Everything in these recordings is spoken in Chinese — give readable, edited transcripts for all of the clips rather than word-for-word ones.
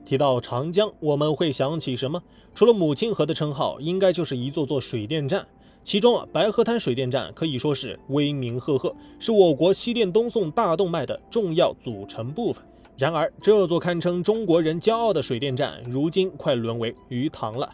提到长江，我们会想起什么？除了母亲河的称号，应该就是一座座水电站。其中白河滩水电站可以说是威名赫赫，是我国西电东送大动脉的重要组成部分。然而，这座堪称中国人骄傲的水电站，如今快沦为鱼塘了。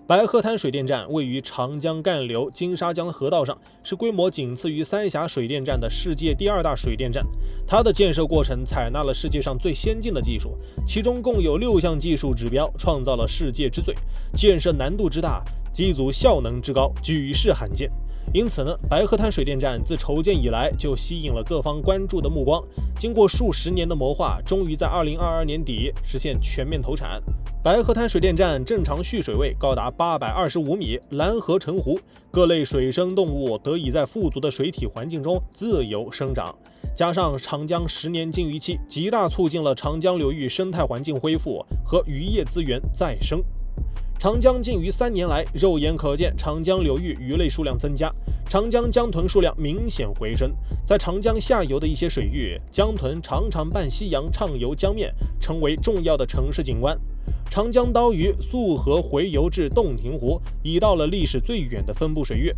白河滩水电站位于长江干流金沙江河道上，是规模仅次于三峡水电站的世界第2大水电站。它的建设过程采纳了世界上最先进的技术，其中共有6项技术指标创造了世界之最，建设难度之大，机组效能之高，举世罕见。因此呢，白河滩水电站自筹建以来就吸引了各方关注的目光。经过数十年的谋划，终于在2022年底实现全面投产。白河滩水电站正常蓄水位高达825米，蓝河成湖，各类水生动物得以在富足的水体环境中自由生长。加上长江10年禁渔期，极大促进了长江流域生态环境恢复和渔业资源再生。长江禁渔3年来，肉眼可见长江流域鱼类数量增加，长江江豚数量明显回升。在长江下游的一些水域，江豚常常伴夕阳畅游江面，成为重要的城市景观。长江刀鱼溯河回游至洞庭湖，已到了历史最远的分布水域。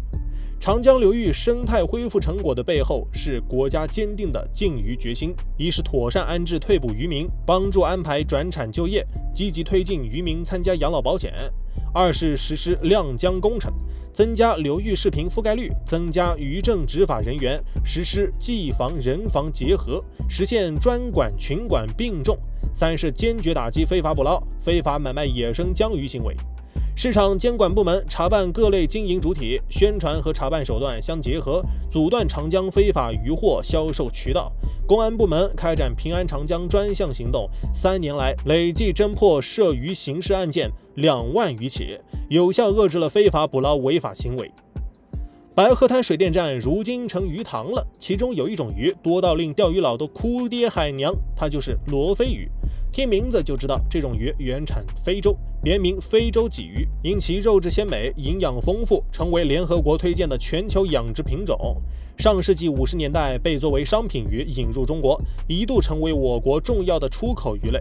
长江流域生态恢复成果的背后，是国家坚定的禁渔决心：一是妥善安置退捕渔民，帮助安排转产就业，积极推进渔民参加养老保险；二是实施亮江工程，增加流域视频覆盖率，增加渔政执法人员，实施技防人防结合，实现专管群管并重；三是坚决打击非法捕捞、非法买卖野生江鱼行为。市场监管部门查办各类经营主体，宣传和查办手段相结合，阻断长江非法渔获销售渠道。公安部门开展平安长江专项行动，3年来累计侦破涉渔刑事案件2万余起，有效遏制了非法捕捞违法行为。白河滩水电站如今成鱼塘了，其中有一种鱼多到令钓鱼佬都哭爹喊娘，它就是罗非鱼。听名字就知道，这种鱼原产非洲，别名非洲鲫鱼，因其肉质鲜美、营养丰富，成为联合国推荐的全球养殖品种。上世纪50年代被作为商品鱼引入中国，一度成为我国重要的出口鱼类。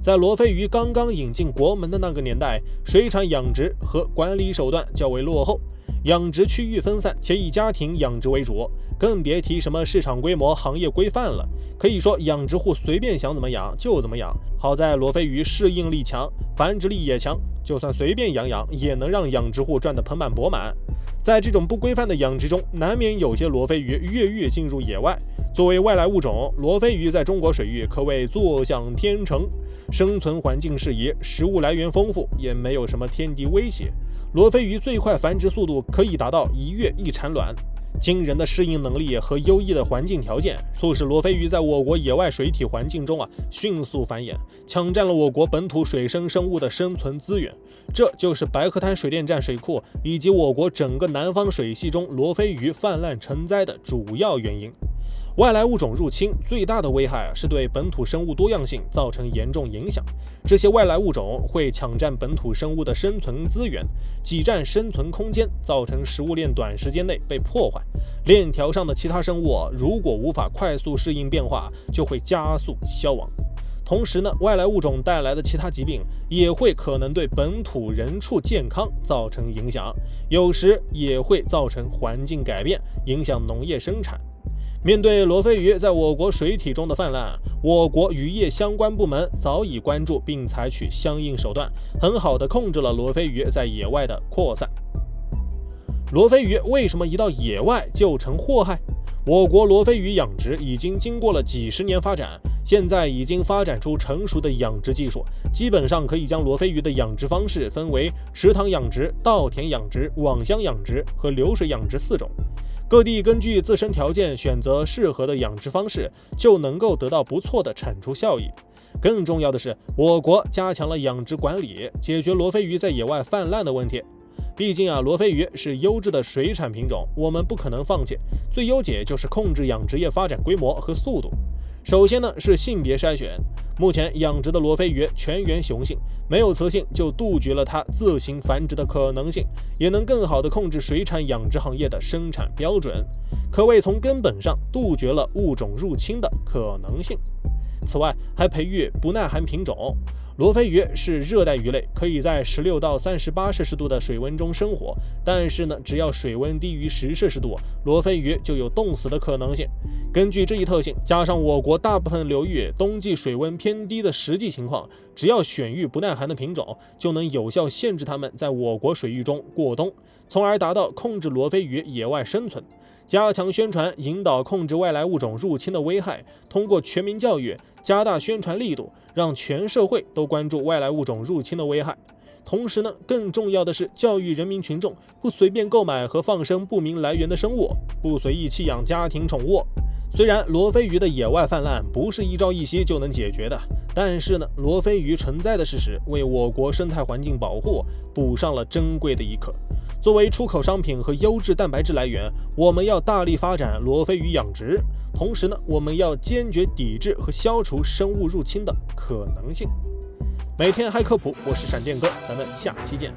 在罗非鱼刚刚引进国门的那个年代，水产养殖和管理手段较为落后，养殖区域分散，且以家庭养殖为主，更别提什么市场规模、行业规范了。可以说，养殖户随便想怎么养就怎么养。好在罗非鱼适应力强，繁殖力也强，就算随便养养，也能让养殖户赚得盆满钵满。在这种不规范的养殖中，难免有些罗非鱼越狱进入野外。作为外来物种，罗非鱼在中国水域可谓坐享天成，生存环境适宜，食物来源丰富，也没有什么天敌威胁。罗非鱼最快繁殖速度可以达到1月1产卵。惊人的适应能力和优异的环境条件，促使罗非鱼在我国野外水体环境中迅速繁衍，抢占了我国本土水生生物的生存资源。这就是白河滩水电站水库以及我国整个南方水系中罗非鱼泛滥成灾的主要原因。外来物种入侵最大的危害是对本土生物多样性造成严重影响。这些外来物种会抢占本土生物的生存资源，挤占生存空间，造成食物链短时间内被破坏。链条上的其他生物如果无法快速适应变化，就会加速消亡。同时呢，外来物种带来的其他疾病也会可能对本土人畜健康造成影响，有时也会造成环境改变，影响农业生产。面对罗非鱼在我国水体中的泛滥，我国渔业相关部门早已关注并采取相应手段，很好地控制了罗非鱼在野外的扩散。罗非鱼为什么一到野外就成祸害？我国罗非鱼养殖已经经过了几十年发展，现在已经发展出成熟的养殖技术，基本上可以将罗非鱼的养殖方式分为池塘养殖、稻田养殖、网箱养殖和流水养殖4种。各地根据自身条件选择适合的养殖方式，就能够得到不错的产出效益。更重要的是，我国加强了养殖管理，解决罗非鱼在野外泛滥的问题。毕竟罗非鱼是优质的水产品种，我们不可能放弃。最优解就是控制养殖业发展规模和速度。首先呢是性别筛选，目前养殖的罗非鱼全员雄性，没有雌性就杜绝了它自行繁殖的可能性，也能更好地控制水产养殖行业的生产标准，可谓从根本上杜绝了物种入侵的可能性。此外，还培育不耐寒品种。罗非鱼是热带鱼类，可以在16到38摄氏度的水温中生活，但是呢，只要水温低于10摄氏度，罗非鱼就有冻死的可能性。根据这一特性，加上我国大部分流域冬季水温偏低的实际情况，只要选育不耐寒的品种，就能有效限制它们在我国水域中过冬，从而达到控制罗非鱼野外生存。加强宣传，引导控制外来物种入侵的危害，通过全民教育加大宣传力度，让全社会都关注外来物种入侵的危害。同时呢，更重要的是教育人民群众不随便购买和放生不明来源的生物，不随意弃养家庭宠物。虽然罗非鱼的野外泛滥不是一朝一夕就能解决的，但是呢，罗非鱼存在的事实为我国生态环境保护补上了珍贵的一课。作为出口商品和优质蛋白质来源，我们要大力发展罗非鱼养殖，同时呢，我们要坚决抵制和消除生物入侵的可能性。每天嗨科普，我是闪电哥，咱们下期见。